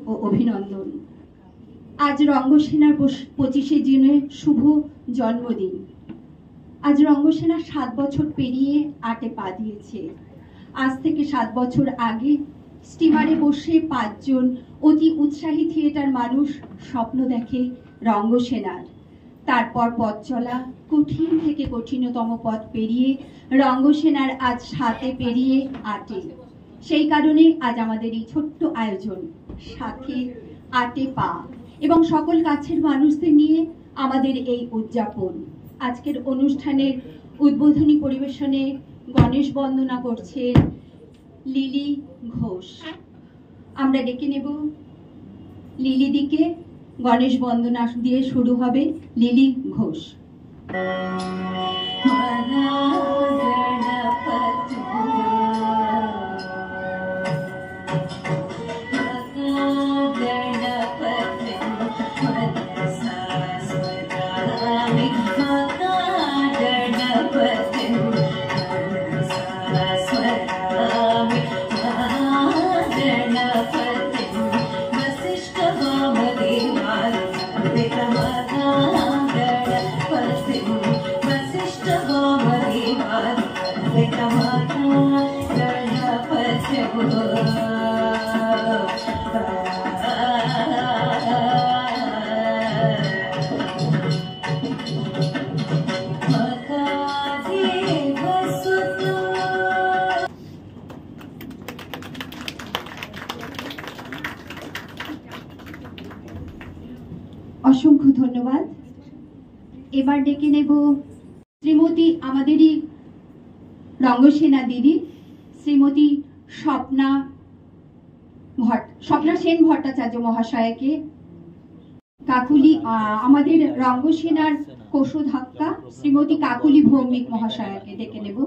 ও অভিনন্দন। আজ রঙ্গসেনার 25শে জুনের শুভ জন্মদিন। আজ রঙ্গসেনা 7 বছর পেরিয়ে 8-এ পা দিয়েছে। আজ থেকে 7 বছর আগে স্টিমারে বসে 5 জন অতি উৎসাহী থিয়েটার মানুষ স্বপ্ন দেখে রঙ্গসেনার। তারপর পথ চলা কঠিন থেকে কঠিনতম পথ পেরিয়ে রঙ্গসেনার আজ 7-এ পেরিয়ে 8-এ। সেই কারণে আজ আমাদের এই ছোট্ট আয়োজন, সাথে 8-এ পা এবং সকল কাছের মানুষদের নিয়ে আমাদের এই উদযাপন। আজকের অনুষ্ঠানের উদ্বোধনী পরিবেশনে গণেশ বন্দনা করছে লিলি ঘোষ। আমরা ডেকে নেব লিলি দিকে। গণেশ বন্দনা দিয়ে শুরু হবে লিলি ঘোষ। অসংখ্য ধন্যবাদ। এবার ডেকে নেব শ্রীমতী, আমাদেরই রঙ্গসেনা দিদি, শ্রীমতী স্বপ্না সেন ভট্টাচার্য মহাশয়কে। কাকুলি, আমাদের রঙ্গসেনার কোষাধ্যক্ষা শ্রীমতী কাকুলি ভৌমিক মহাশয়কে ডেকে নেব।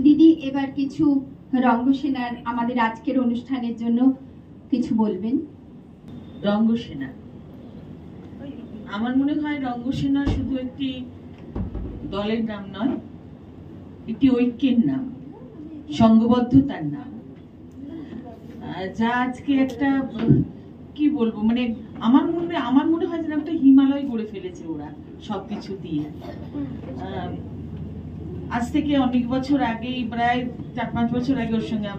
দিদি এবার কিছু রঙ্গসেনার আমাদের আজকের অনুষ্ঠানের জন্য কিছু বলবেন। রঙ্গসেনা, আমার মনে হয় রঙ্গসেনা শুধু একটি দলের নাম নয়, একটি ঐক্যের নাম, সংঘবদ্ধতার নাম, যা আজকে একটা কি বলবো, মানে আমার মনে হয় যেন একটা হিমালয় গড়ে ফেলেছে ওরা সবকিছু দিয়ে। আজ থেকে অনেক বছর আগেই, প্রায় 4-5 বছর আগে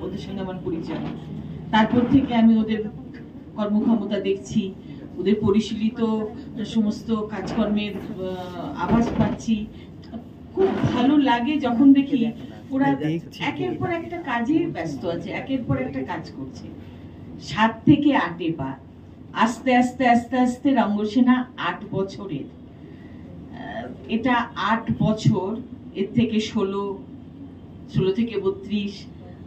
ওদের সঙ্গে আমার পরিচয়। তারপর থেকে আমি ওদের কর্মক্ষমতা দেখছি, ওদের পরিশীলিত সমস্ত কাজকর্মের আভাস পাচ্ছি। খুব ভালো লাগে যখন দেখি ওরা একের পর একটা কাজে ব্যস্ত আছে, একের পর একটা কাজ করছে। 7 থেকে 8-এ পা, আস্তে আস্তে আস্তে আস্তে রঙ্গসেনা 8 বছরের। এটা 8 বছর, এর থেকে 16 থেকে 32।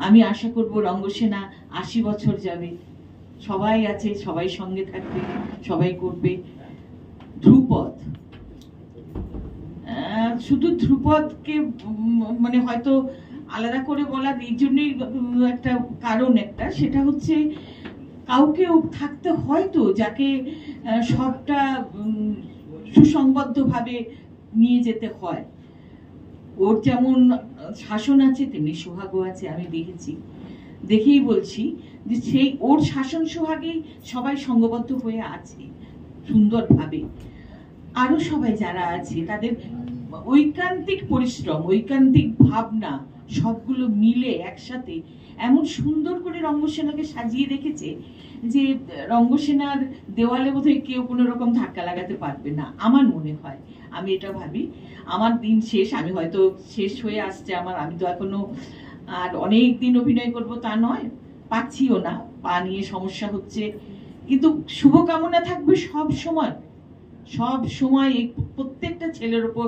আমি আশা করব রঙ্গসেনা 80 বছর যাবে। সবাই আছে, সবাই সঙ্গে থাকবে, সবাই করবে। ধ্রুপদ, শুধু ধ্রুপদকে মানে হয়তো আলাদা করে বলার এই জন্যই একটা কারণ, একটা সেটা হচ্ছে কাউকে থাকতে হয়তো যাকে সবটা সুসংবদ্ধভাবে নিয়ে যেতে হয়। ওর যেমন শাসন আছে তেমনি সোহাগও আছে। আমি দেখেই বলছি যে সেই ওর শাসন সোহাগেই সবাই সংঘবদ্ধ হয়ে আছে সুন্দরভাবে। আরো সবাই যারা আছে তাদের ঐকান্তিক পরিশ্রম, ঐকান্তিক ভাবনা সবগুলো মিলে একসাথে এমন সুন্দর করে রঙ্গসেনাকে সাজিয়ে রেখেছে যে রঙ্গসেনার দেওয়ালে বোধহয় কেউ কোনো রকম ধাক্কা লাগাতে পারবে না, আমার মনে হয়। আমি এটা ভাবি। আমার দিন শেষ, আমি হয়তো শেষ হয়ে আসছে আমার, আমি তো এখনো আর অনেক দিন অভিনয় করব তা নয়, পাচ্ছিও না, পা নিয়ে সমস্যা হচ্ছে। কিন্তু শুভকামনা থাকবে সব সময় এই প্রত্যেকটা ছেলের উপর।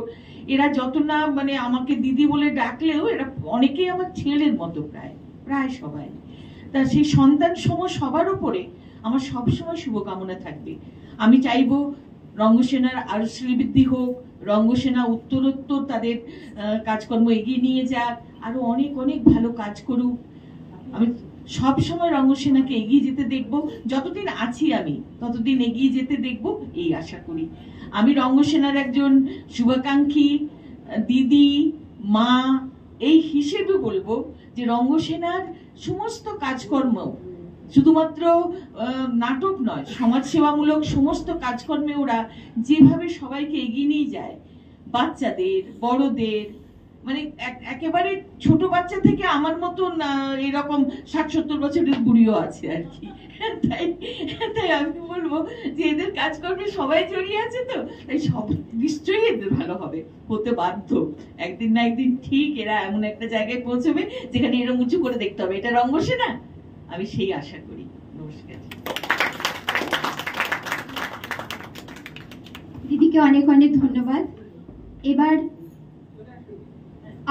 এরা যত না মানে আমাকে দিদি বলে ডাকলেও এরা অনেকেই আমার ছেলের মতো, প্রায় সবাই। তা সেই সন্তান সম সবার উপরে আমার সবসময় শুভকামনা থাকবে। আমি চাইবো রঙ্গসেনার আরো শ্রীবৃদ্ধি হোক, রঙ্গসেনা উত্তরোত্তর তাদের কাজকর্ম এগিয়ে নিয়ে যাক, আরো অনেক অনেক ভালো কাজ করুক। আমি সব সময় রঙ্গসেনাকে এগিয়ে যেতে দেখব, যতদিন আছি আমি ততদিন এগিয়ে যেতে দেখব, এই আশা করি। আমি রঙ্গসেনার একজন শুভাকাঙ্ক্ষী, দিদি, মা এই হিসেবে বলবো যে রঙ্গসেনার সমস্ত কাজকর্ম শুধুমাত্র নাটক নয়, সমাজসেবামূলক সমস্ত কাজকর্মে ওরা যেভাবে সবাইকে এগিয়ে নিয়ে যায়, বাচ্চাদের, বড়দের, মানে একেবারে ছোট বাচ্চা থেকে আমার মতন এরকম 60-70 বছরের বুড়িও আছে আর কি। তাই তাই আমি বলবো যে এদের কাজকর্মে সবাই জড়িয়ে আছে, তো তাই সব নিশ্চয়ই এদের ভালো হবে, হতে বাধ্য। একদিন না একদিন ঠিক এরা এমন একটা জায়গায় পৌঁছবে যেখানে এরকম উঁচু করে দেখতে হবে এটা রঙ্গসেনা, আমি সেই আশা করি। নমস্কার। দিদিকে অনেক অনেক ধন্যবাদ। এবার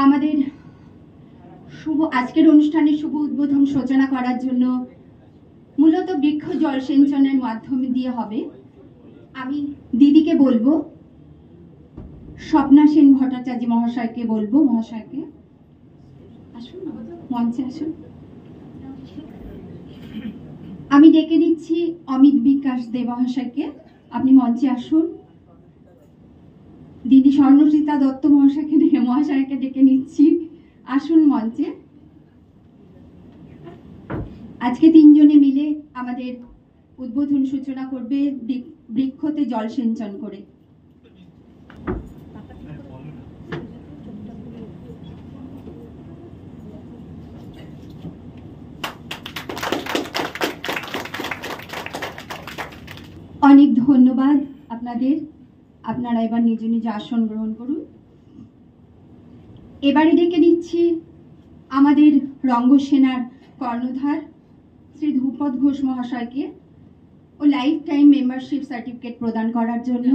আমাদের আজকের অনুষ্ঠানের শুভ উদ্বোধন সূচনা করার জন্য মূলত বৃক্ষ জলসিঞ্চনের মাধ্যমে দিয়ে হবে। আমি দিদিকে বলবো, স্বপ্না সেন ভট্টাচার্য মহাশয়কে বলবো, মহাশয়কে আসুন, মঞ্চে আসুন। আমি ডেকে নিচ্ছি অমিত বিকাশ দে মহাশয়কে, আপনি মঞ্চে আসুন। দিদি স্বর্ণসীতা দত্ত মহাশয়কে ডেকে নিচ্ছি, আসুন মঞ্চে। আজকে তিনজনে মিলে আমাদের উদ্বোধন সূচনা করবে বৃক্ষতে জল সিঞ্চন করে। অনেক ধন্যবাদ আপনাদের। আপনারা এবার নিজ নিজ আসন গ্রহণ করুন। এবারে ডেকে নিচ্ছি আমাদের রঙ্গসেনার কর্ণধার শ্রী ধ্রুপদ ঘোষ মহাশয়কে ও লাইফ টাইম মেম্বারশিপ সার্টিফিকেট প্রদান করার জন্য।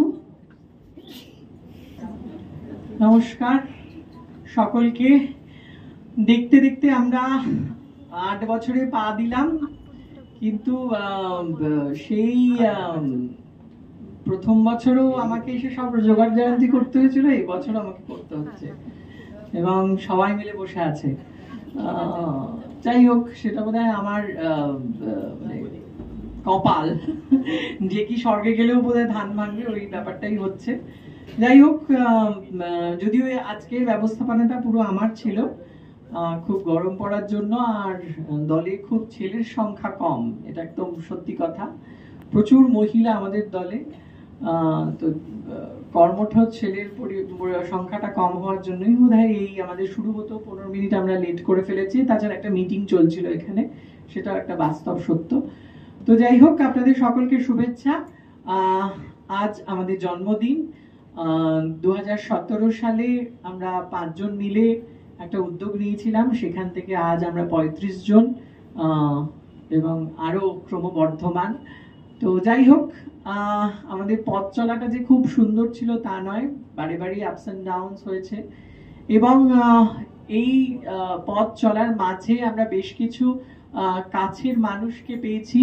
নমস্কার সকলকে। দেখতে দেখতে আমরা 8 বছরে পা দিলাম, কিন্তু সেই প্রথম বছরও আমাকে এসে সব জোগাড় জায়গান্তি করতে হয়েছিল, এই বছর আমাকে করতে হচ্ছে এবং সবাই মিলে বসে আছে। যাই হোক, সেটা বোধহয় আমার কপাল, যে কি স্বর্গে গেলেও বোধহয় ধান ভাঙবে, ওই ব্যাপারটাই হচ্ছে। যাই হোক, যদিও আজকের ব্যবস্থাপনাটা পুরো আমার ছিল, খুব গরম পড়ার জন্য, আর দলে খুব ছেলের সংখ্যা কম, এটা একদম সত্যি কথা। প্রচুর মহিলা আমাদের দলে, তো কর্মঠ ছেলের সংখ্যাটা কম হওয়ার জন্যই বোধহয় এই আমাদের শুরু হতো 15 মিনিট আমরা লেট করে ফেলেছি। তাছাড়া একটা মিটিং চলছিল এখানে, সেটা একটা বাস্তব সত্য। তো যাই হোক, আপনাদের সকলকে শুভেচ্ছা। আজ আমাদের জন্মদিন। 2017 সালে আমরা 5 জন মিলে একটা উদ্যোগ নিয়েছিলাম, সেখান থেকে আজ আমরা 35 জন এবং আরো ক্রমবর্ধমান। তো যাই হোক, আমাদের পথ চলাটা যে খুব সুন্দর ছিল তা নয়, বারে বারে আপস এন্ড ডাউনস হয়েছে, এবং এই পথ চলার মাঝে আমরা বেশ কিছু কাছের মানুষকে পেয়েছি।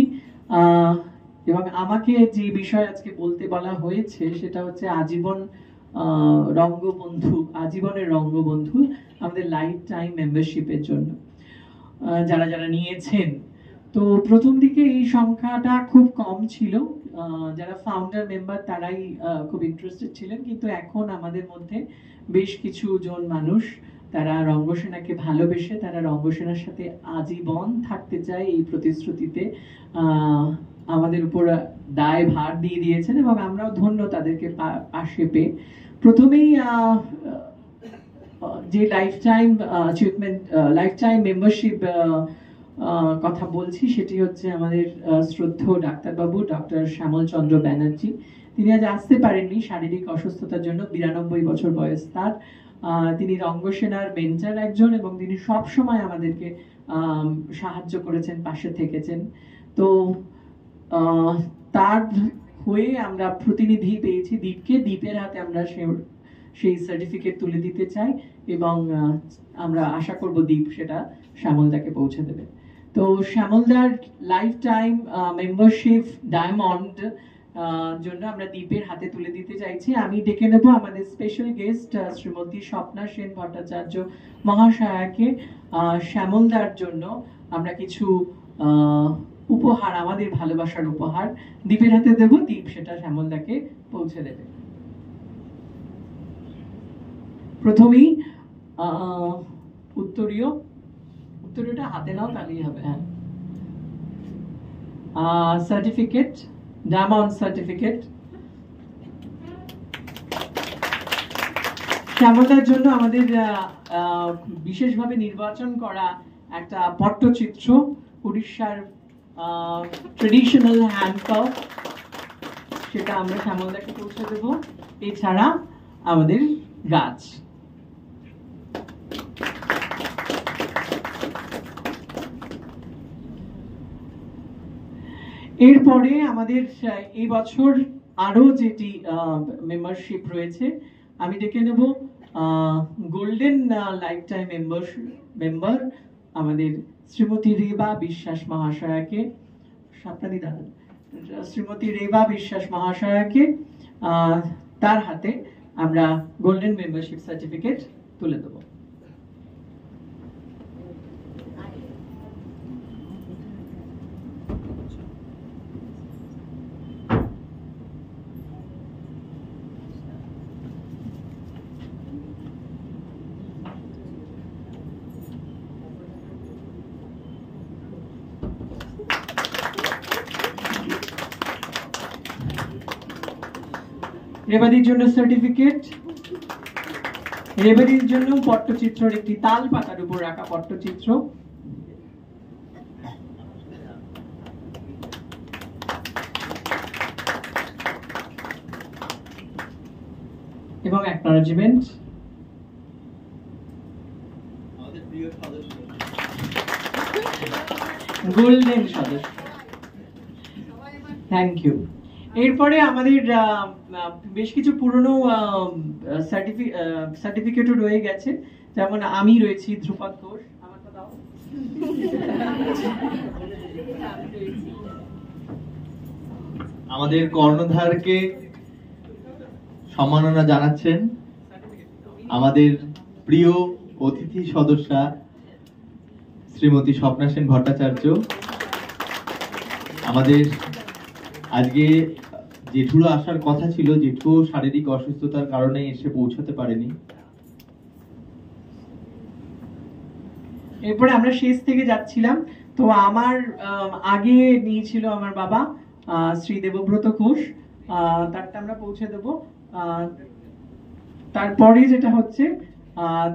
এবং আমাকে যে বিষয় আজকে বলতে বলা হয়েছে সেটা হচ্ছে আজীবন রঙ্গবন্ধু, আজীবনের রঙ্গবন্ধু আমাদের লাইফ টাইম মেম্বারশিপের জন্য যারা যারা নিয়েছেন। তো প্রথম দিকে এই সংখ্যাটা খুব কম ছিল, যারা ফাউন্ডার মেম্বার তারাই খুব ইন্টারেস্টেড ছিলেন, কিন্তু এখন আমাদের মধ্যে বেশ কিছু জন মানুষ তারা রঙ্গসেনাকে ভালোবেসে তারা রঙ্গসেনার সাথে আজীবন থাকতে চায় এই প্রতিশ্রুতিতে আমাদের উপর দায় ভার দিয়ে দিয়েছেন, এবং আমরাও ধন্য তাদেরকে পাশে পেয়ে। প্রথমেই যে লাইফ টাইম মেম্বারশিপ কথা বলছি সেটি হচ্ছে আমাদের শ্রদ্ধেয় ডাক্তারবাবু ডক্টর শ্যামল চন্দ্র ব্যানার্জি। তিনি আজ আসতে পারেননি শারীরিক অসুস্থতার জন্য, 92 বছর বয়স তার। তিনি রঙ্গসেনার মেন্টর একজন, এবং তিনি সব সময় আমাদেরকে সাহায্য করেছেন, পাশে থেকেছেন। তো তার হয়ে আমরা প্রতিনিধি পেয়েছি দীপকে, দীপের হাতে আমরা সেই সার্টিফিকেট তুলে দিতে চাই, এবং আমরা আশা করব দীপ সেটা শ্যামলদাকে পৌঁছে দেবে। তো শ্যামলদার লাইফ টাইম মেম্বারশিপ ডায়মন্ড জন্য আমরা দীপের হাতে তুলে দিতে চাইছি। আমি ডেকে নেব আমাদের স্পেশাল গেস্ট শ্রীমতী স্বপ্না সেন ভট্টাচার্য মহাশয়াকে শ্যামলদার জন্য আমরা কিছু উপহার, আমাদের ভালোবাসার উপহার দীপের হাতে দেব। দীপ সেটা শ্যামলদাকে পৌঁছে দেবে। প্রথমেই উত্তরীয়টা হাতে নাও, তাহলেই হবে। হ্যাঁ, সার্টিফিকেট, ডায়মন্ড সার্টিফিকেট শ্যামলদার জন্য আমাদের বিশেষভাবে নির্বাচন করা একটা পট্টচিত্র, উড়িষ্যার ট্রেডিশনাল হ্যান্ডকাফ, সেটা আমরা শ্যামলদাকে পৌঁছে দেব। এছাড়া আমাদের গাছ। এরপরে আমাদের এই বছর আরো যেটি মেম্বারশিপ রয়েছে, আমি ডেকে নেব গোল্ডেন লাইফ টাইম মেম্বার আমাদের শ্রীমতী রেবা বিশ্বাস মহাশয়াকে। সাপ্তাদি দাদা, শ্রীমতী রেবা বিশ্বাস মহাশয়াকে তার হাতে আমরা গোল্ডেন মেম্বারশিপ সার্টিফিকেট তুলে দেব। রেবাদির জন্য সার্টিফিকেট, রেবাদির জন্য পট্টচিত্রের একটি তাল পাতার উপর রাখা পট্টচিত্র, এবং অ্যাকনলেজমেন্ট। গোল্ডেন সদস্য, থ্যাংক ইউ। এরপরে আমাদের বেশ কিছু পুরনো সার্টিফিকেটও রয়ে গেছে, যেমন আমি রয়েছি ধ্রুপদ ঘোষ, আমারটা দাও। আমাদের কর্ণধারকে সম্মাননা জানাচ্ছেন আমাদের প্রিয় অতিথি সদস্যা শ্রীমতী স্বপ্না সেন ভট্টাচার্য। আমাদের আজকে জেঠুরও আসার কথা ছিল, জেঠু শারীরিক অসুস্থতার কারণে এসে পৌঁছাতে পারেনি। এরপরে আমরা শেষ থেকে যাচ্ছিলাম, তো আমার আগে নিয়েছিল আমার বাবা শ্রী দেবব্রত ঘোষ, তারটা আমরা পৌঁছে দেব। তারপরে যেটা হচ্ছে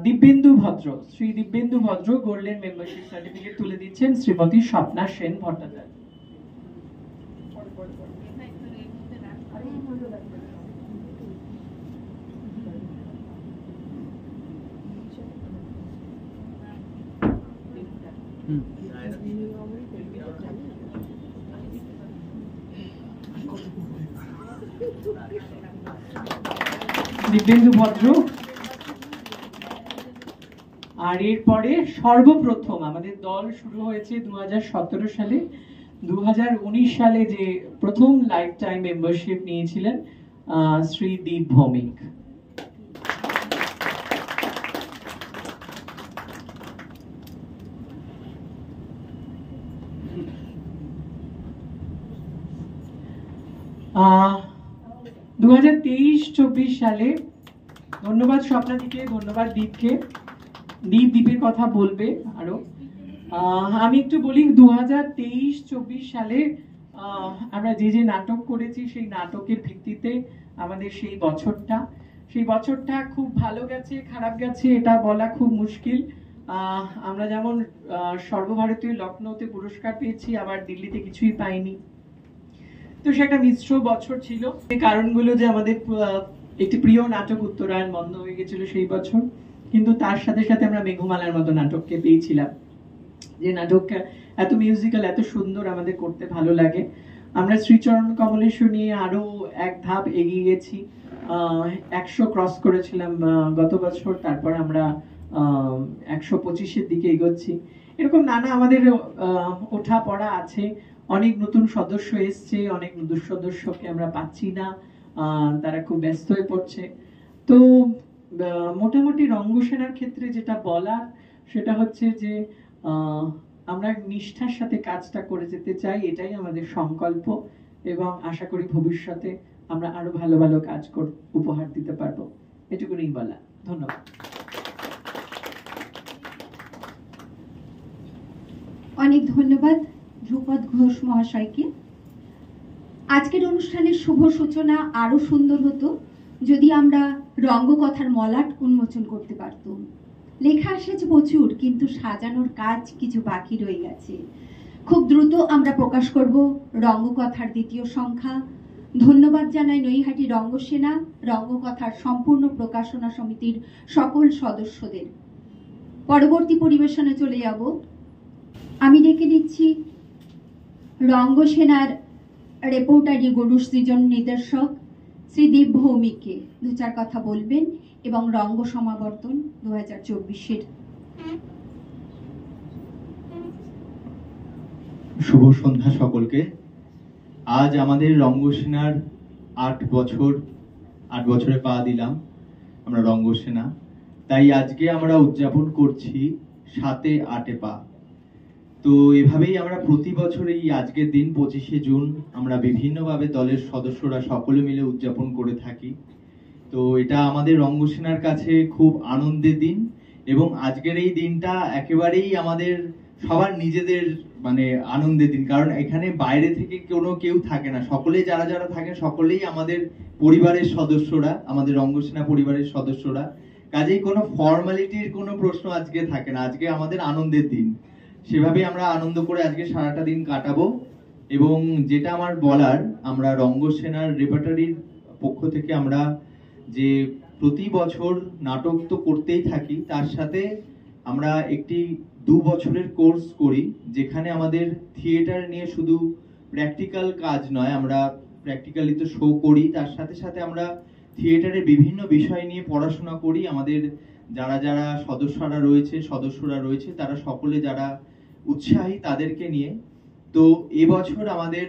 দিব্যেন্দু ভদ্র, শ্রী দিব্যেন্দু ভদ্র গোল্ডেন মেম্বারশিপ সার্টিফিকেট তুলে দিচ্ছেন শ্রীমতী স্বপ্না সেন ভট্টাচার্য। দিব্যেন্দু ভদ্র। আর এরপরে সর্বপ্রথম আমাদের দল শুরু হয়েছে 2017 সালে, 2019 সালে যে প্রথম লাইফ টাইম মেম্বারশিপ নিয়েছিলেন শ্রী দীপ ভৌমিক। আহ 2023-24 সালে ধন্যবাদ স্বপ্নাদিকে, ধন্যবাদ দীপকে। দীপের কথা বলবে আরো। আমি একটু বলি, 2023-24 সালে আমরা যে নাটক করেছি সেই নাটকের ভিত্তিতে আমাদের সেই বছরটা খুব ভালো গেছে, খারাপ গেছে এটা বলা খুব মুশকিল। আমরা যেমন সর্বভারতীয় লখনৌতে পুরস্কার পেয়েছি, আবার দিল্লিতে কিছুই পাইনি। তো সে একটা মিশ্র বছর ছিল। এই কারণগুলো যে আমাদের একটি প্রিয় নাটক উত্তরায়ণ বন্ধ হয়ে গেছিল সেই বছর, কিন্তু তার সাথে সাথে আমরা মেঘমালার মতো নাটককে পেয়েছিলাম, যে নাটকটা এত মিউজিক্যাল, এত সুন্দর, আমাদের করতে ভালো লাগে। আমরা শ্রীচরণ কমলেশ্বর নিয়ে আরো এক ধাপ এগিয়ে গেছি, 100 ক্রস করেছিলাম গত বছর, তারপর আমরা 125-এর দিকে এগোচ্ছি। এরকম নানা আমাদের ওঠা পড়া আছে, অনেক নতুন সদস্য এসছে, অনেক নতুন সদস্যকে আমরা পাচ্ছি না, তারা খুব ব্যস্ত হয়ে পড়ছে। তো মোটামুটি রঙ্গসেনার ক্ষেত্রে যেটা বলার সেটা হচ্ছে যে আমরা নিষ্ঠার সাথে কাজটা করে যেতে চাই, এটাই আমাদের সংকল্প, এবং আশা করি ভবিষ্যতে আমরা আরো ভালো ভালো কাজ উপহার দিতে পারবো। এটুকুনি বলা। ধন্যবাদ। অনেক ধন্যবাদ ধ্রুপদ ঘোষ মহাশয়কে। আজকের অনুষ্ঠানের শুভ সূচনা আরো সুন্দর হতো যদি আমরা রঙ্গকথার মলাট উন্মোচন করতে পারতাম। লেখা এসেছে প্রচুর, কিন্তু সাজানোর কাজ কিছু বাকি রয়ে গেছে। খুব দ্রুত আমরা প্রকাশ করব রঙ্গকথার দ্বিতীয় সংখ্যা। ধন্যবাদ জানাই নৈহাটি রঙ্গসেনা রঙ্গকথার সম্পূর্ণ প্রকাশনা সমিতির সকল সদস্যদের। পরবর্তী পরিবেশনে চলে যাব। আমি ডেকে দিচ্ছি রঙ্গসেনার রেপোর্টারি গরু সৃজন নির্দেশক শ্রী দীপ ভৌমিককে দু চার কথা বলবেন এবং রঙ্গ সমাবর্তন 2024-এর। শুভ সন্ধ্যা সকলকে। আজ আমাদের রঙ্গসেনার 8 বছরে পা দিলাম আমরা রঙ্গসেনা। তাই আজকে আমরা উদযাপন করছি 7-এ 8-এ পা। তো এভাবেই আমরা প্রতি বছর এই আজকের দিন 25শে জুন আমরা বিভিন্নভাবে দলের সদস্যরা সকলে মিলে উদযাপন করে থাকি। তো এটা আমাদের রঙ্গসেনার কাছে খুব আনন্দের দিন, এবং আজকের এই দিনটা একেবারেই আমাদের সবার নিজেদের মানে আনন্দের দিন, কারণ এখানে বাইরে থেকে কেউ থাকে না, সকলেই যারা যারা থাকেন সকলেই আমাদের পরিবারের সদস্যরা, আমাদের রঙ্গসেনা পরিবারের সদস্যরা। কাজেই কোনো ফর্মালিটির কোনো প্রশ্ন আজকে থাকে না, আজকে আমাদের আনন্দের দিন। সেভাবে আমরা আনন্দ করে আজকে সারাটা দিন কাটাবো। এবং যেটা আমার বলার, আমরা রঙ্গসেনার রেপার্টারির পক্ষ থেকে আমরা যে প্রতি বছর নাটক তো করতেই থাকি, তার সাথে আমরা একটি 2 বছরের কোর্স করি, যেখানে আমাদের থিয়েটার নিয়ে শুধু প্র্যাকটিক্যাল কাজ নয়, আমরা প্র্যাকটিক্যালি তো শো করি, তার সাথে সাথে আমরা থিয়েটারের বিভিন্ন বিষয় নিয়ে পড়াশোনা করি। আমাদের যারা যারা সদস্যরা রয়েছে তারা সকলে যারা উৎসাহী তাদেরকে নিয়ে। তো এবছর আমাদের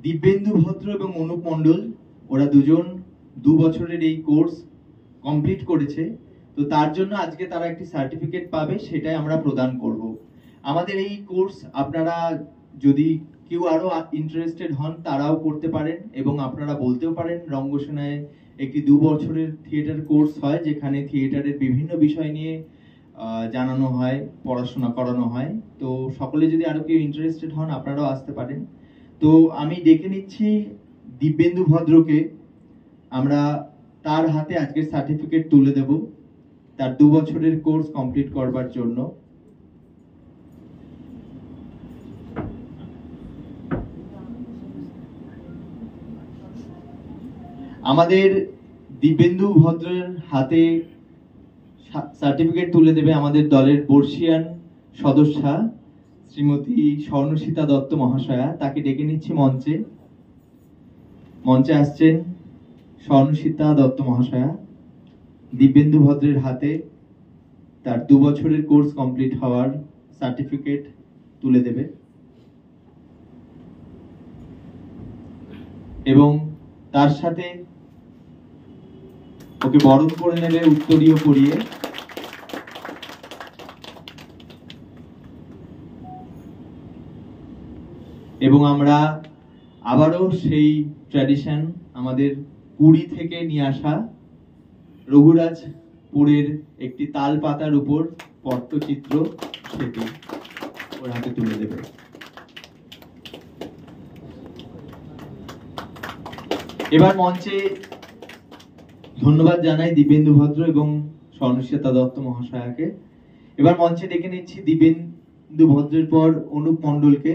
দিব্যেন্দু ভদ্র এবং অনুপ মণ্ডল, ওরা দুজন 2 বছরের এই কোর্স কমপ্লিট করেছে। তো তার জন্য আজকে তারা একটি সার্টিফিকেট পাবে, সেটাই আমরা প্রদান করব। আমাদের এই কোর্স আপনারা যদি কেউ আরো ইন্টারেস্টেড হন তারাও করতে পারেন, এবং আপনারা বলতেও পারেন রঙ্গসেনায় একটি 2 বছরের থিয়েটার কোর্স হয়, যেখানে থিয়েটারের বিভিন্ন বিষয় নিয়ে জানানো হয়, পড়াশোনা করানো হয়। তো সকলে যদি আরো কেউ ইন্টারেস্টেড হন আপনারাও আসতে পারেন। তো আমি ডেকে নিচ্ছি দিব্যেন্দু ভদ্রকে, আমরা তার হাতে আজকের সার্টিফিকেট তুলে দেব তার 2 বছরের কোর্স কমপ্লিট করবার জন্য। আমাদের দিব্যেন্দু ভদ্রের হাতে সার্টিফিকেট তুলে দেবে আমাদের দলের বর্ষিয়ান সদস্যা শ্রীমতী স্বর্ণসীতা দত্ত মহাশয়া। তাকে ডেকে নিচ্ছি মঞ্চে আসছেন স্বর্ণসীতা দত্ত মহাশয়া। দিব্যেন্দু ভদ্রের হাতে তার 2 বছরের কোর্স কমপ্লিট হওয়ার সার্টিফিকেট তুলে দেবে, এবং তার সাথে ওকে বরণ করে নেবে উত্তরীয় পরিয়ে। এবং আমরা আবারও সেই ট্র্যাডিশন আমাদের পুরী থেকে নিয়ে আসা রঘুরাজপুরের একটি তাল পাতার উপর পট্টচিত্র, সেটি ওর হাতে তুলে দেবে। এবার মঞ্চে ধন্যবাদ জানাই দিব্যেন্দু ভদ্র এবং স্বর্ণসীতা দত্ত মহাশয়াকে। এবার মঞ্চে ডেকে নিচ্ছি দিব্যেন্দু ভদ্রের পর অনুপ মণ্ডলকে।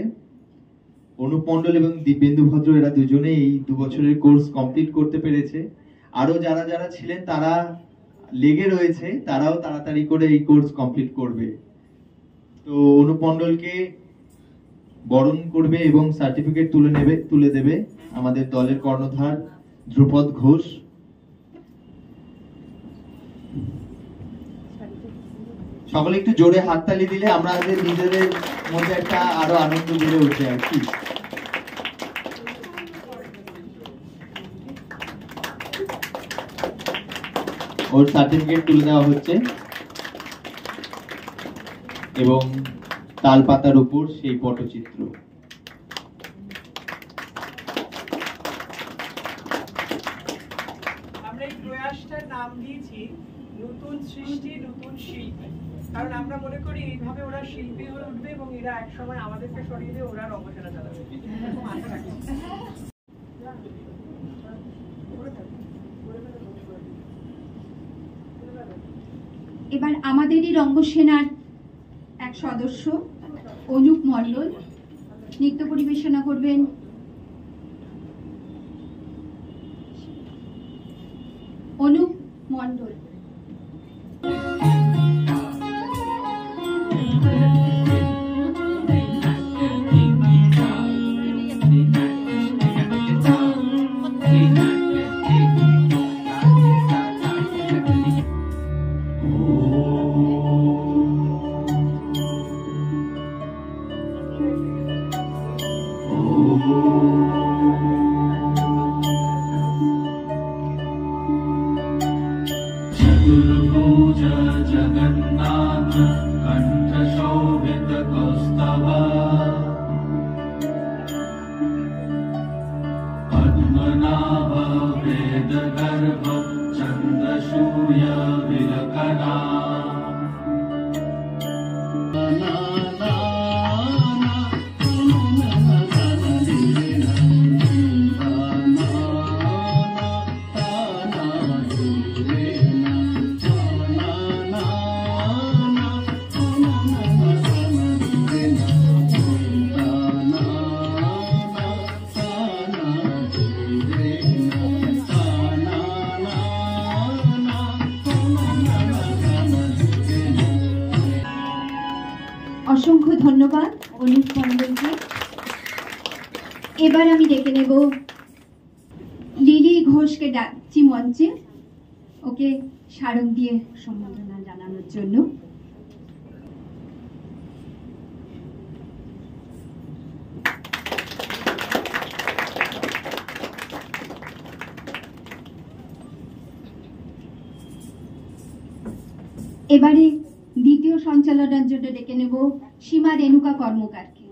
অনুপ মণ্ডল এবং দিব্যেন্দু ভদ্র এরা দুজনেই এই 2 বছরের কোর্স কমপ্লিট করতে পেরেছে। আরো যারা যারা ছিলেন তারা লেগে রয়েছে, তারাও তাড়াতাড়ি করে এই কোর্স কমপ্লিট করবে। তো অনুপ মণ্ডলকে বরণ করবে এবং সার্টিফিকেট তুলে দেবে আমাদের দলের কর্ণধার ধ্রুপদ ঘোষ। সকলে একটু জোরে হাততালি দিলে আমরা নিজেদের মধ্যে একটা আরো আনন্দ বেড়ে উঠে আর কি। ওর সার্টিফিকেট তুলে দেওয়া হচ্ছে এবং তালপাতার উপর সেই পটচিত্র। আমরা এই প্রয়াসটার নাম দিয়েছি নতুন সৃষ্টি নতুন শিল্পী, কারণ আমরা মনে করি এইভাবে ওরা শিল্পী হয়ে উঠবে এবং এরা একসময় আমাদেরকে সরিয়ে দিয়ে ওরা রঙ্গসেনা চালাবে। এবার আমাদেরই রঙ্গসেনার এক সদস্য অনুপ মণ্ডল নৃত্য পরিবেশনা করবেন। অনুপ মণ্ডল। जगन्नाथ कंठ शोभित कौस्तभ पद्मनाभ वेद गर्भ चंद सूर्य विलकना অসংখ্য ধন্যবাদ অনুপ মণ্ডলকে। এবার আমি ডেকে নেব লিলি ঘোষকে, ডাকছি মঞ্চে ওকে স্মারক দিয়ে সম্বোধনা জানানোর জন্য। এবারে দ্বিতীয় সঞ্চালনার জন্য ডেকে নেব সীমা রেণুকা কর্মকারকে।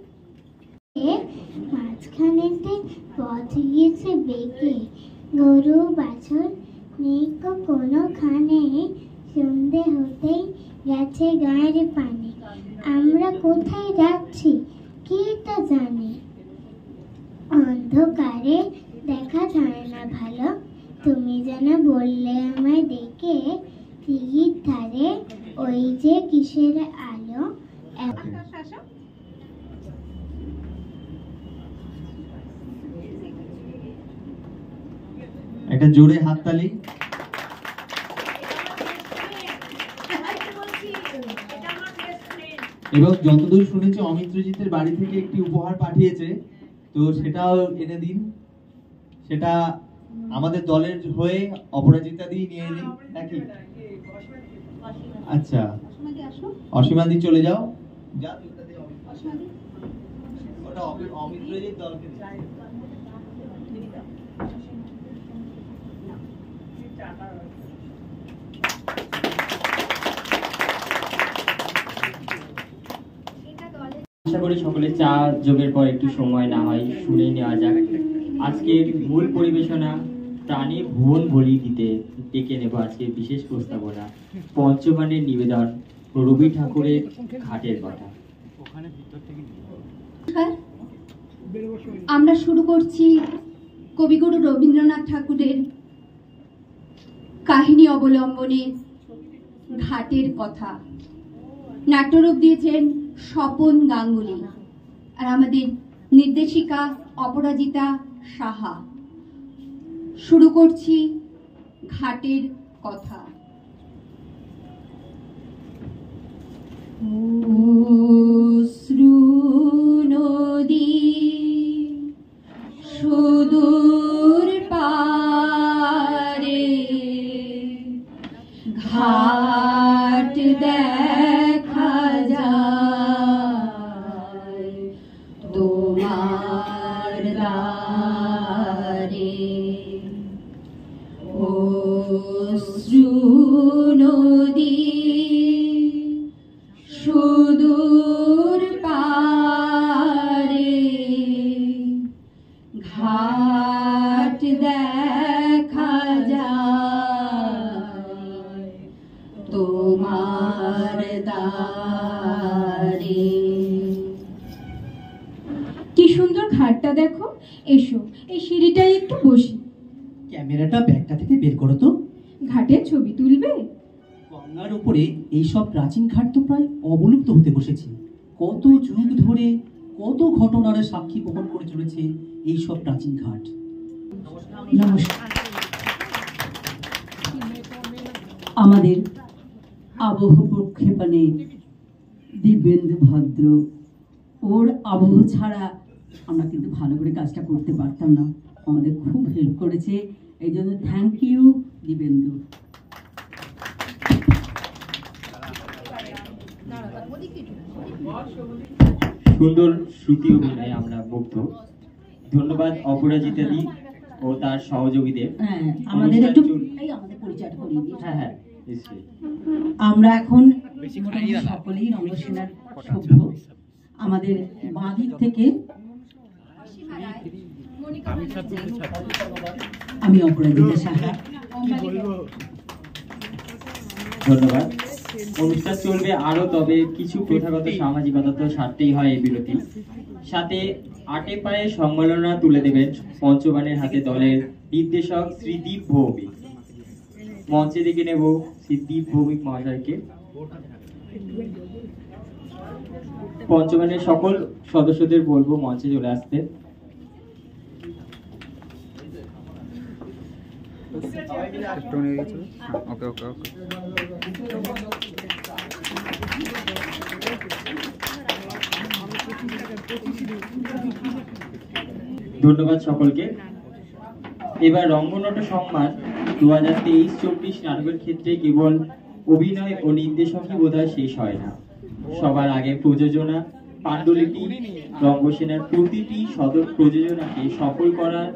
মাঝখানেতে পথ গিয়েছে বেগে, গরু বাছর নেই কোনোখানে, সন্ধে হতেই গেছে গায়ের পানে, আমরা কোথায় যাচ্ছি কে তা জানে, অন্ধকারে দেখা যায় না ভালো, তুমি যেন বললে আমায় ডেকে, দিঘির ধারে ওই যে কিসের আলো। একটা জোরে হাততালি। এবং যতদূর শুনেছি অমিত্রজিতের বাড়ি থেকে একটি উপহার পাঠিয়েছে, তো সেটাও এনে দিন। সেটা আমাদের দলের হয়ে অপরাজিতা দিয়ে নিয়ে নিন নাকি? আচ্ছা, অসীমাদি চলে যাও। ওটা অমিত্রজিৎ দলকে আশা করি সকলে চা যোগের পর একটু সময় না হয় শুনে নেওয়া যাক আজকের মূল পরিবেশনা। প্রাণী ভুবন বলি দিতে ডেকে নেব আজকের বিশেষ প্রস্তাবনা, পঞ্চবাণের নিবেদন, রবি ঠাকুরের ঘাটের কথা। আমরা শুরু করছি কবিগুরু রবীন্দ্রনাথ ঠাকুরের কাহিনী অবলম্বনে ঘাটের কথা। নাট্যরূপ দিয়েছেন স্বপন গাঙ্গুলি আর আমাদের নির্দেশিকা অপরাজিতা সাহা। শুরু করছি ঘাটের কথা। অশ্রু নদী সুদূর পারে ঘাট দেখা যায় তোমার দ্বারে। অশ্রু এসো, এই সিঁড়িটাই একটু বসি। ক্যামেরাটা ব্যাগটা থেকে বের করো তো। ঘাটের ছবি তুলবে? গঙ্গার উপরে এইসব প্রাচীন ঘাট তো প্রায় অবলুপ্ত হতে বসেছে। কত যুগ ধরে কত ঘটনার সাক্ষী বহন করে চলেছে এইসব প্রাচীন ঘাট। নমস্কার। আমাদের আবহ প্রক্ষেপণে দিব্যেন্দু ভদ্র, ওর আবহ ছাড়া আমরা কিন্তু ভালো করে কাজটা করতে পারতাম না। আমাদের খুব হেল্প করেছে, এই জন্য থ্যাংক ইউ দিব্যেন্দু। সুন্দর শ্রুতি অভিনয়ে আমরা মুগ্ধ। ধন্যবাদ অপরাজিতা দি ও তার সহযোগীদের। হ্যাঁ, আমাদের একটু আমাদের পরিচয়টা করিয়ে দিই। হ্যাঁ হ্যাঁ নিশ্চয়ই। আমরা এখন মোটামুটি সকলেই রঙ্গসেনার সভ্য। আমাদের বাঁ দিক থেকে আমি অপরাজিতা সাহা। ধন্যবাদ। অনুষ্ঠান চলবে আরো, তবে কিছু প্রথাগত সামাজিকতা তো সারতেই হয় এই বিরতি। সাথে আটে পায়ে সম্মাননা তুলে দেবেন পঞ্চবানের হাতে দলের নির্দেশক শ্রী দীপ ভৌমিক। মঞ্চে ডেকে নেব শ্রী দীপ ভৌমিক মহাশয়কে। পঞ্চবানের সকল সদস্যদের বলবো মঞ্চে চলে আসতে। ধন্যবাদ সকলকে। এবার রঙ্গনট সম্মান 2023-24 নাটকের ক্ষেত্রে কেবল অভিনয় ও নির্দেশকই বোধহয় শেষ হয় না, সবার আগে প্রযোজনা, পাণ্ডুলিপি, রঙ্গসেনার প্রতিটি সদর প্রযোজনাকে সফল করার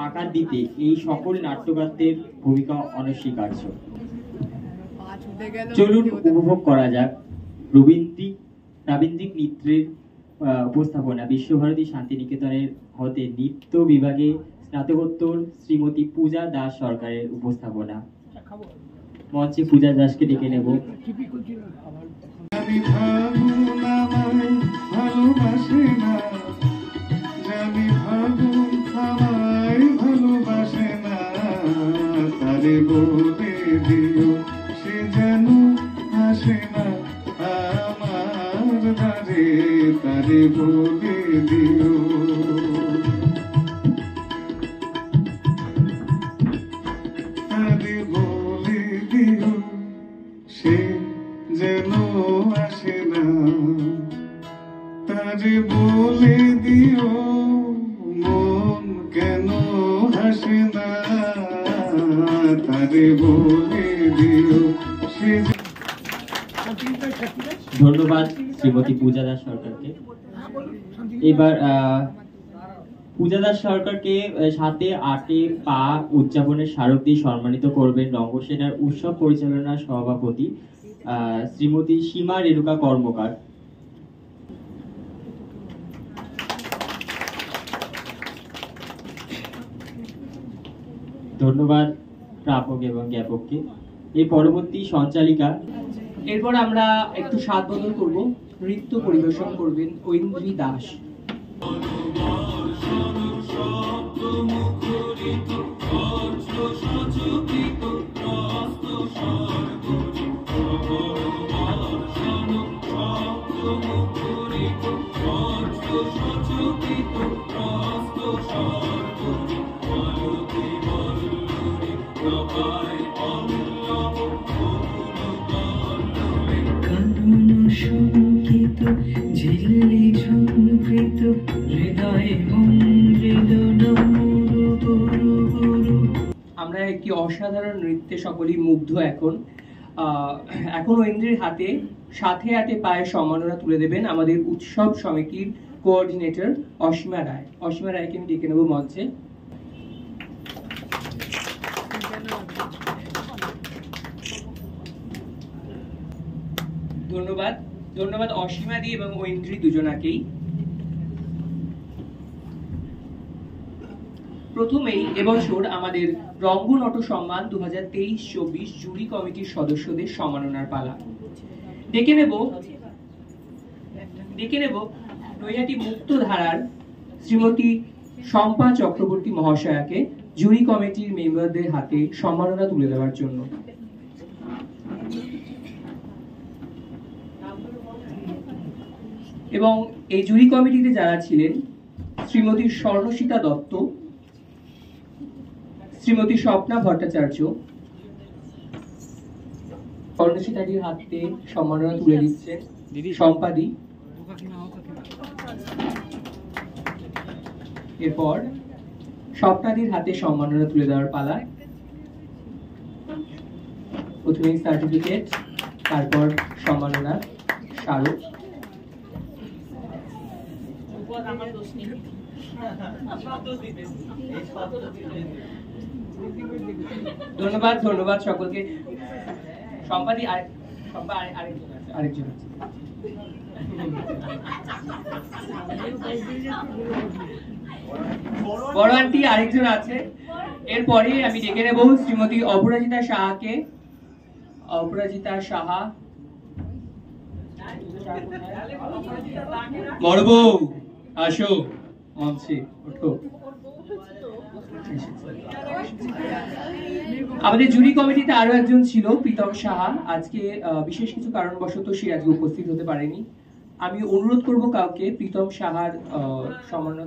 আকার দিতে এই সকল নাট্যকারদের ভূমিকা অনস্বীকার্য। চলুন উপভোগ করা যাক রবীন্দ্রিক নৃত্যের উপস্থাপনা বিশ্বভারতী শান্তিনিকেতনের হতে নৃত্য বিভাগে স্নাতকোত্তর শ্রীমতী পূজা দাস সরকারের উপস্থাপনা। মঞ্চে পূজা দাসকে ডেকে নেব। ধন্যবাদ শ্রীমতী পূজা দাস সরকারকে। এবার পূজা দাস সরকারকে সাথে আটে পা উদযাপনের স্মারক দিয়ে সম্মানিত করবেন রঙ্গসেনার উৎসব পরিচালনার সভাপতি শ্রীমতী সীমা রেণুকা কর্মকার। ধন্যবাদ প্রাপক এবং জ্ঞাপককে। এই পরবর্তী সঞ্চালিকা। এরপর আমরা একটু স্বাদ বদল করব, নৃত্য পরিবেশন করবেন ঐন্দ্রী দাস। আমরা একটি অসাধারণ নৃত্যে সকলেই মুগ্ধ। এখন ঐন্দ্রীর হাতে সাথে আটে পায়ে সম্মাননা তুলে দেবেন আমাদের উৎসব সমিতির কোঅর্ডিনেটর অসীমা রায়। অসীমা রায়কে আমি ডেকে নেব মঞ্চে। ধন্যবাদ। ধন্যবাদ অসীমা দি এবং ঐন্দ্রী দুজনাকেই। প্রথমেই এবছর আমাদের রঙ্গনট সম্মান 2023-24 জুরি কমিটির সদস্যদের সম্মাননার পালা। ডেকে নেব নৈহাটি মুক্তধারার শ্রীমতী শম্পা চক্রবর্তী মহাশয়াকে জুরি কমিটির মেম্বারদের হাতে সম্মাননা তুলে দেওয়ার জন্য। এবং এই জুরি কমিটিতে যারা ছিলেন শ্রীমতী স্বর্ণসীতা দত্ত, শ্রীমতী স্বপ্না ভট্টাচার্য, স্বর্ণসীতাদির হাতে সম্মাননা তুলে দিচ্ছেন সম্পাদি। এরপর স্বপ্নাদির হাতে সম্মাননা তুলে দেওয়ার পালা। প্রথমে সার্টিফিকেট, তারপর সম্মাননা স্মারক। ধন্যবাদ, ধন্যবাদ সকলকে। সম্পাদি আরেকজন আছে। বড় আন্টি আরেকজন আছে। এরপরে আমি ডেকে নেব শ্রীমতী অপরাজিতা সাহাকে। অপরাজিতা সাহা, বড় বউ আসো মঞ্চে ওঠো। আমাদের জুরি কমিটিতে আরো একজন ছিল প্রীতম সাহা। আজকে বিশেষ কিছু কারণবশত সে আজকে উপস্থিত হতে পারেনি। আমি অনুরোধ করব কাউকে প্রীতম সাহার সম্মাননা।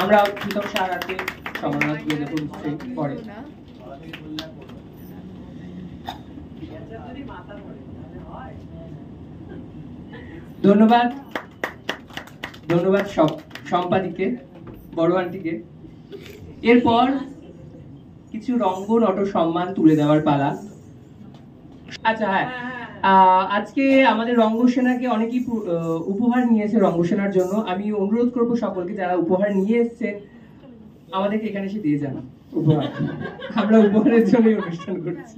আমরা প্রীতম সাহার হাতে সম্মাননা তুলে দেবো পরে। ধন্যবাদ, ধন্যবাদ সম্পাদিকে, বড় আন্টিকে। এরপর কিছু রঙ্গনট সম্মান তুলে দেওয়ার পালা। আচ্ছা, হ্যাঁ, আজকে আমাদের রঙ্গসেনাকে অনেকেই উপহার নিয়েছে রঙ্গসেনার জন্য। আমি অনুরোধ করব সকলকে যারা উপহার নিয়ে এসেছেন আমাদেরকে এখানে এসে দিয়ে যান উপহার। আমরা উপহারের জন্যই অনুষ্ঠান করছি।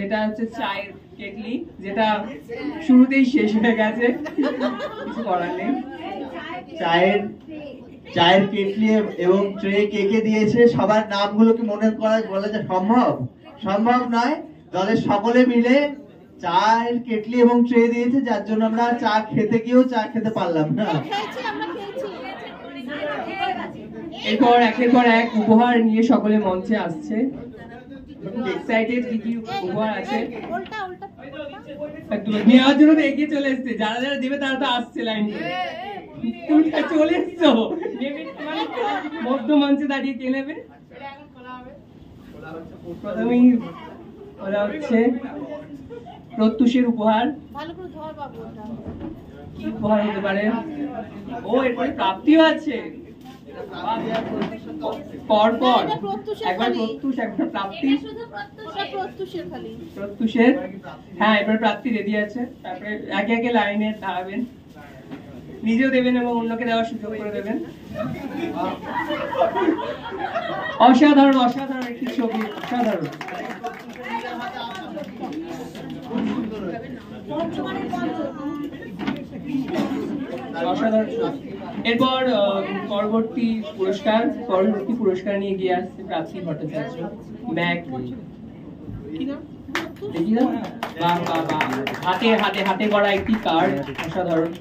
এটা হচ্ছে চায়ের কেটলি, যেটা শুরুতেই শেষ হয়ে গেছে, কিছু করার নেই। চায়ের কেটলি এবং ট্রে কে কে দিয়েছে সবার নামগুলো কি মনে করা বলা যায় সম্ভব নয়। দলের সকলে মিলে চায়ের কেটলি এবং ট্রে দিয়েছে, যার জন্য আমরা চা খেতে গিয়েও চা খেতে পারলাম না। এরপর একের পর এক উপহার নিয়ে সকলে মঞ্চে আসছে। এক্সাইটেড কি কি উপহার আছে নেওয়ার জন্য এগিয়ে চলে এসছে। যারা যারা দেবে তারা তো আসছে লাইন ধরে। তুমি চলে এসছো, মধ্য মঞ্চে দাঁড়িয়ে কে নেবে? প্রথমেই বলা হচ্ছে প্রত্যুষের উপহার। কি উপহার হতে পারে? ও, এরপরে প্রাপ্তিও আছে। পরপর একবার প্রত্যুষ, একবার প্রাপ্তি। প্রত্যুষের, হ্যাঁ, এবার প্রাপ্তি রেডি আছে। তারপরে একে একে লাইনে দাঁড়াবেন, নিজেও দেবেন এবং অন্যকে দেওয়ার সুযোগ করে দেবেন। অসাধারণ, অসাধারণ একটি ছবি, অসাধারণ। অসাধারণ। এরপর পরবর্তী পুরস্কার নিয়ে গিয়ে আসছে প্রাপ্তি ভট্টাচার্য। ম্যাক হাতে হাতে হাতে করা একটি কার্ড, অসাধারণ।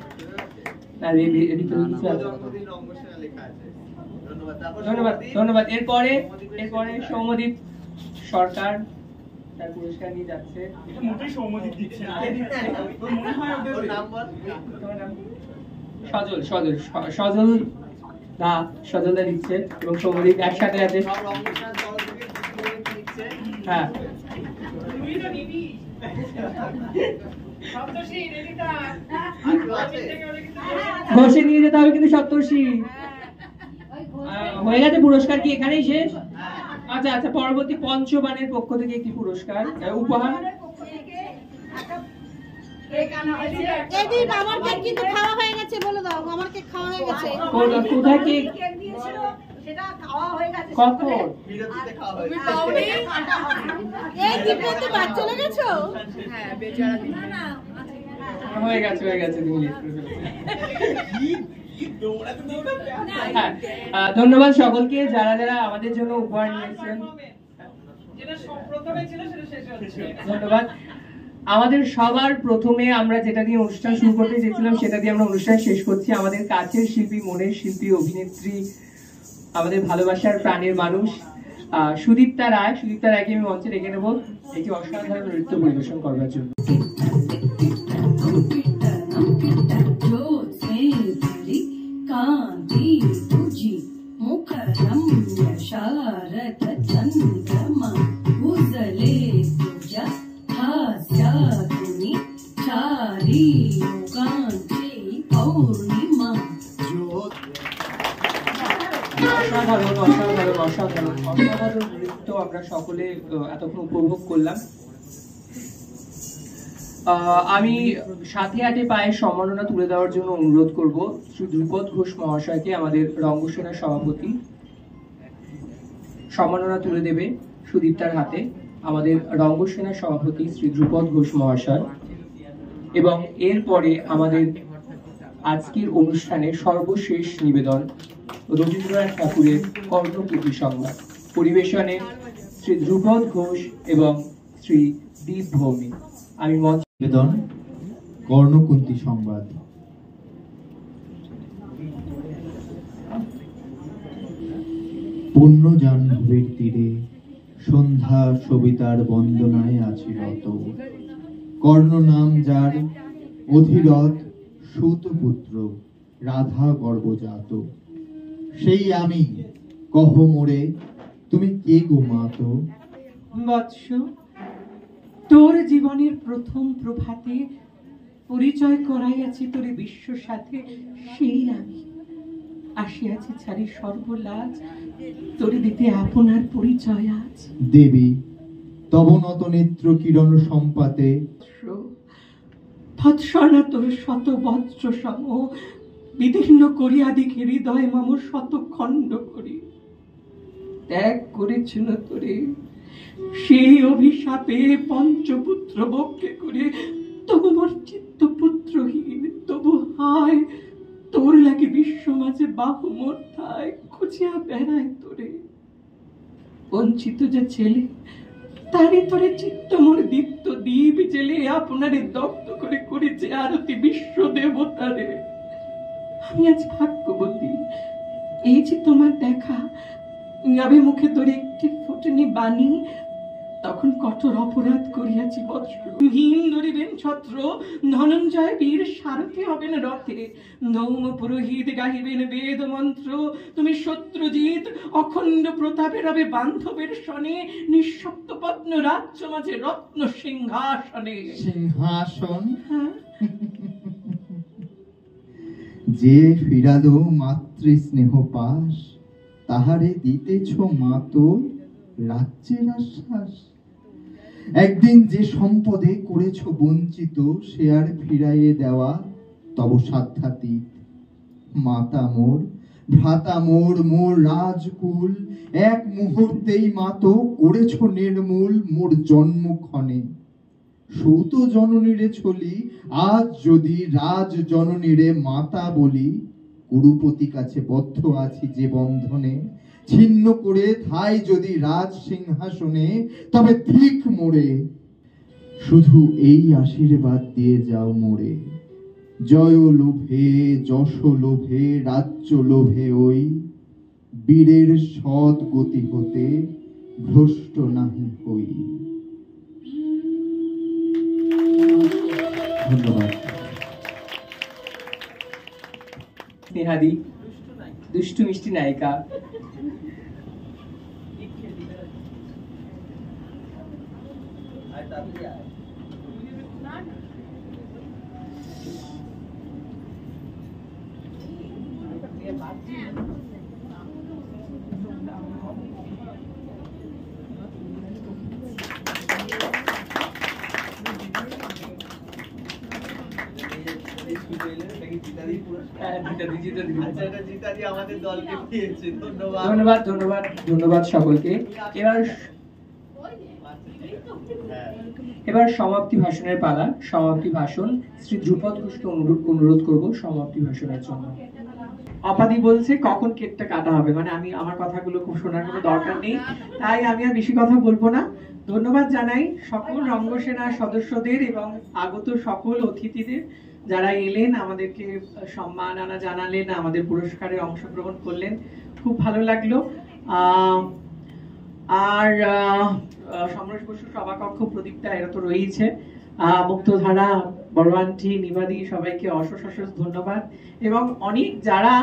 ধন্যবাদ, ধন্যবাদ। এরপরে সৌম্যদীপ সরকার তার পুরস্কার নিয়ে যাচ্ছে। সজল দা দিচ্ছে এবং সৌম্যদীপ একসাথে আছে। হ্যাঁ, ঘষে নিয়ে যেতে হবে কিন্তু সপ্তর্ষি। হয়ে গেছে পুরস্কার কি এখানেই শেষ? আচ্ছা আচ্ছা, পরবর্তী পঞ্চবানের পক্ষ থেকে একটি পুরস্কার উপহার। কোথায় কেক? কখন? হয়ে গেছে, হয়ে গেছে। ধন্যবাদ সকলকে যারা যারা আমাদের জন্য উপহার নিয়েছেন। ধন্যবাদ। আমাদের সবার প্রথমে আমরা যেটা দিয়ে অনুষ্ঠান শুরু করতে চেয়েছিলাম সেটা দিয়ে আমরা অনুষ্ঠান শেষ করছি। আমাদের কাছের শিল্পী, মনের শিল্পী, অভিনেত্রী, আমাদের ভালোবাসার প্রাণের মানুষ সুদীপ্তা রায়কে আমি মঞ্চে ডেকে নেব একটি অসাধারণ নৃত্য পরিবেশন করবার জন্য। অসাধারণ নৃত্য আমরা সকলে এতক্ষণ উপভোগ করলাম। আমি সাথে আটে পায়ে সম্মাননা তুলে দেওয়ার জন্য অনুরোধ করব শ্রী ধ্রুপদ ঘোষ মহাশয়কে, আমাদের রঙ্গসেনার সভাপতি। সম্মাননা তুলে দেবে সুদীপ্তার হাতে আমাদের রঙ্গসেনার সভাপতি শ্রী ধ্রুপদ ঘোষ মহাশয়। এবং এরপরে আমাদের আজকের অনুষ্ঠানের সর্বশেষ নিবেদন রবীন্দ্রনাথ ঠাকুরের কর্ণকুন্তী সংবাদ পরিবেশনে শ্রী ধ্রুপদ ঘোষ এবং শ্রী দীপ ভৌমিক। আমি মঞ্চ নিবেদন কর্ণকুন্তী সংবাদ। পুণ্য জাহ্নবীর তীরে সন্ধ্যা সবিতার বন্দনায় আছি রত। কর্ণ নাম যার, অধিরথ সুতপুত্র, রাধা গর্ভজাত। সেই আমি, কহ মোরে তুমি কে গো মাতো? বৎস, তোর জীবনের প্রথম প্রভাতে পরিচয় করাইয়াছি তোরে বিশ্ব সাথে। সেই আমি আসিয়াছি ছাড়ি সর্বলাজ, তোরে দিতে আপনার পরিচয় আজ। দেবী তব নত নেত্র কিরণ সম্পাতে, ভৎসনা তোর শত বজ্র সম, বিদীর্ণ করিয়া দিকে হৃদয় মম শত খণ্ড করি। ত্যাগ করেছিল তোরে সেই অভিশাপে পঞ্চপুত্র বক্ষে করে, তবু মোর চিত্ত পুত্রহীন। তবু হায় তোর লাগে বিশ্ব মাঝে বাহু মোর ঠায়, খুঁজিয়া বেড়ায় তোরে। বঞ্চিত যে ছেলে তারই তোরে চিত্ত মোর দীপ্ত দ্বীপ জেলে, আপনারে দগ্ধ করে করেছে আরতি বিশ্ব দেবতারে। আমি আজ ভাগ্যবতী, এই যে তোমার দেখা, গাবে মুখে তোরে একটি ফুটনি বাণী। তখন কঠোর অপরাধ করিয়াছি বৎস। ভীম ধরিবেন ছত্র, ধনঞ্জয় বীর সারথি হবেন রথে, নৌম পুরোহিত গাহিবেন বেদ মন্ত্র। তুমি শত্রুজিৎ অখণ্ড প্রতাপের হবে বান্ধবের সনে, নিঃশব্দ পদ্ম রাজ্য মাঝে রত্ন সিংহাসনে। সিংহাসন যে ফিরালো মাতৃ স্নেহ পাশ, তাহারে দিতেছ মাতো রাজ্যের আশ্বাস। একদিন যে সম্পদে করেছ বঞ্চিত, সে আর ফিরাইয়ে দেওয়া তব সাধ্যাতীত। মাতা মোর, ভ্রাতা মোর, মোর রাজকুল, এক মুহূর্তেই মাতো করেছ নির্মূল মোর জন্মক্ষণে। সৌত জননীরে ছলি, আজ যদি রাজ জননীরে মাতা বলি, কুরুপতি কাছে বদ্ধ আছি যে বন্ধনে। ছিন্ন করে ঠাই যদি রাজ সিংহাসনে, তবে ঠিক মোরে। শুধু এই আশীর্বাদ দিয়ে যাও মোরে, জয় লোভে, যশ লোভে, রাজ্য লোভে ওই বীরের সৎ গতি হতে ভ্রষ্ট নাহি হই। ধন্যবাদ। স্নেহাদি দুষ্টু মিষ্টি নায়িকা ধন্যবাদ ধন্যবাদ ধন্যবাদ সকলকে। এবার সমাপ্তি ভাষণের পালা। সমাপ্তি ভাষণ শ্রী ধ্রুপদ ঘোষকে অনুরোধ করব সমাপ্তি ভাষণের জন্য। অপাদি বলছে কখন কেকটা কাটা হবে, মানে আমি আমার কথাগুলো খুব শোনার কোনো দরকার নেই, তাই আমি আর বেশি কথা বলবো না। ধন্যবাদ জানাই সকল রঙ্গসেনার সদস্যদের এবং আগত সকল অতিথিদের যারা এলেন, আমাদেরকে সম্মাননা জানালেন, আমাদের পুরস্কারে অংশগ্রহণ করলেন, খুব ভালো লাগলো। আর সমরেশ বসু সভাকক্ষ, প্রদীপটা এরা তো রয়েছে, মুক্তধারা, বড় আন্টি, নিবাদি, সবাইকে অশেষ অশেষ ধন্যবাদ। এবং অনেক যারা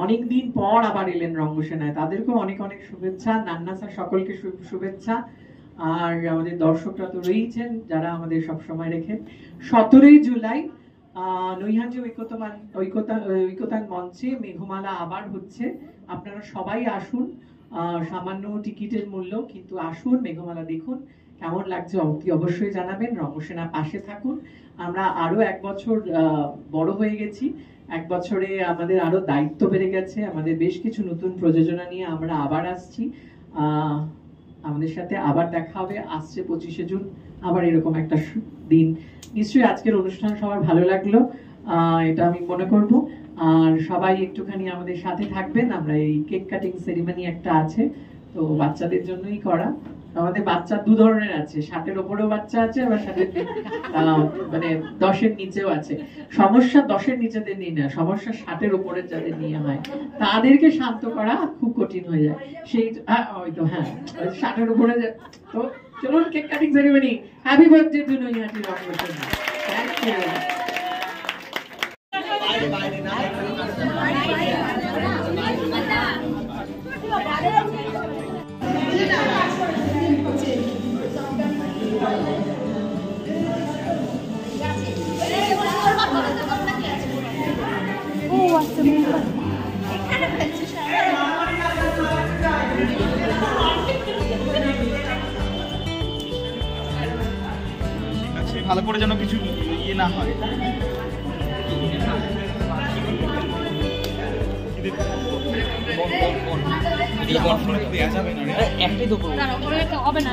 অনেক দিন পর আবার এলেন রঙ্গসেনায়, তাদেরকেও অনেক অনেক শুভেচ্ছা। নান্না স্যার সকলকে শুভেচ্ছা। আর আমাদের দর্শকরা তো রয়েছেন যারা আমাদের সবসময় রেখেন। 17 জুলাই নৈহাটি ঐকতান মঞ্চে মেঘমালা আবার হচ্ছে, আপনারা সবাই আসুন, সামান্য টিকিটের মূল্য, কিন্তু আসুন, মেঘমালা দেখুন, কেমন লাগছে অতি অবশ্যই জানাবেন। রঙ্গসেনা পাশে থাকুন। আমরা আরো 1 বছর বড় হয়ে গেছি, 1 বছরে আমাদের আরো দায়িত্ব বেড়ে গেছে, আমাদের বেশ কিছু নতুন প্রযোজনা নিয়ে আমরা আবার আসছি। আমাদের সাথে আবার দেখা হবে, আসছে 25শে জুন আবার এরকম একটা দিন। নিশ্চয়ই আজকের অনুষ্ঠান সবার ভালো লাগলো, এটা আমি মনে করব। আর সবাই একটুখানি আমাদের সাথে থাকবেন। আমরা এই কেক কাটিং সেরিমনি একটা আছে, তো বাচ্চাদের জন্যই করা। আমাদের বাচ্চা 2 ধরনের আছে, 60-এর উপরেও বাচ্চা আছে, আবার মানে 10-এর নিচেও আছে। সমস্যা 10-এর নিচেদের নিয়ে না, সমস্যা 60-এর উপরের যাদের নিয়ে হয়, তাদেরকে শান্ত করা খুব কঠিন হয়ে যায়। সেই ওই তো হ্যাঁ, 60-এর উপরে। তো চলুন cake cutting ceremony. Happy birthday to Naihati Rangasena. Thank you. ভালো করে যেন কিছু ইয়ে না হয়। একটাই তো হবে না।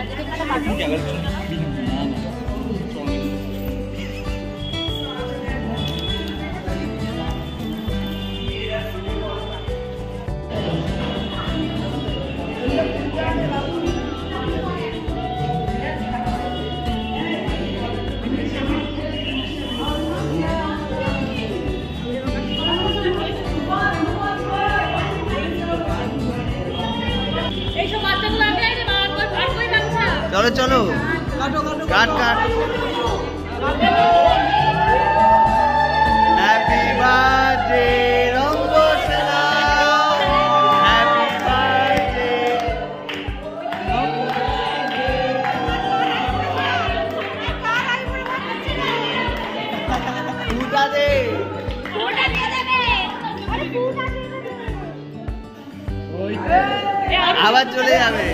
চলো চলো, cut cut. Happy birthday Rangasena, happy birthday. ফুটা দে, আবার চলে যাবে।